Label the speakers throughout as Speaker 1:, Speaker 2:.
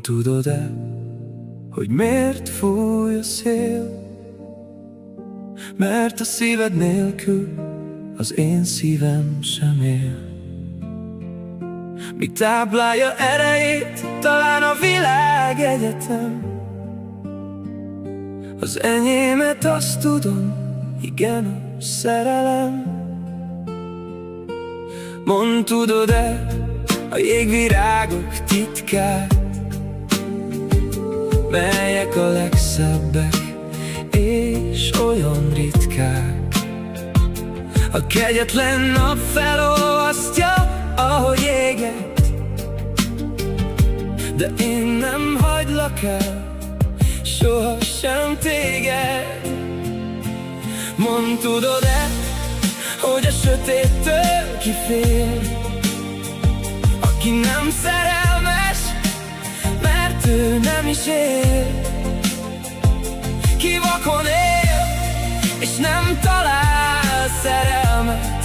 Speaker 1: tudod-e, hogy miért fúj a szél? Mert a szíved nélkül az én szívem sem él. Mi táplálja erejét, talán a világegyetem. Az enyémet azt tudom, igen, a szerelem. Mondd, tudod-e a jégvirágok titkát, melyek a legszebbek és olyan ritkák? A kegyetlen nap felolvasztja, ahogy éget, de én nem hagylak el sohasem téged. Mondd, tudod-e, hogy a sötéttől kifél, aki nem szerelmes, mert ő nem is él. Ki vakon él, és nem talál szerelmet,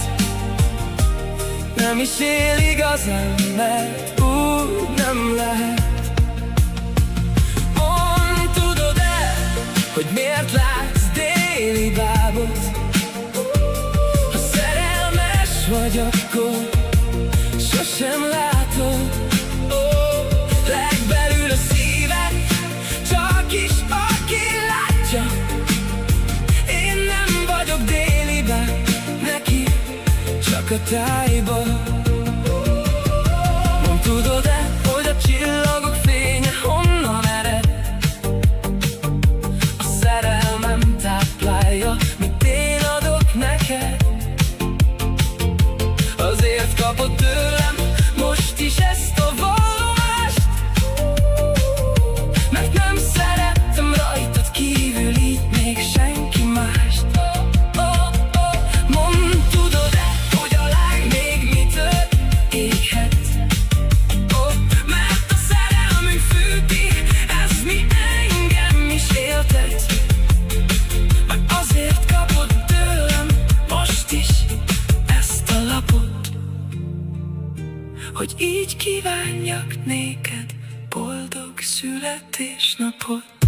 Speaker 1: nem is él igazán, mert úgy nem lehet. Mondd, tudod-e, hogy miért látsz déli bábot? Ha szerelmes vagy, akkor sosem látod. Legbelül a szíved csak is aki látja. Én nem vagyok déli báb, neki csak a tájba. Mondd, tudod-e, hogy a csillagok fénye honnan ered? A szerelmem táplálja, mit én adok neked. Azért kapod tőlem most is ezt a vallomást, mert nem szerettem rajtad kívül így még senki mást. Mondd, tudod-e, hogy a láng még mitől éghet? Mert a szerelmünk fűti, ez mi engem is éltet. Meg azért kapod tőlem most is ezt a lapot, hogy így kívánjak néked boldog születésnapot.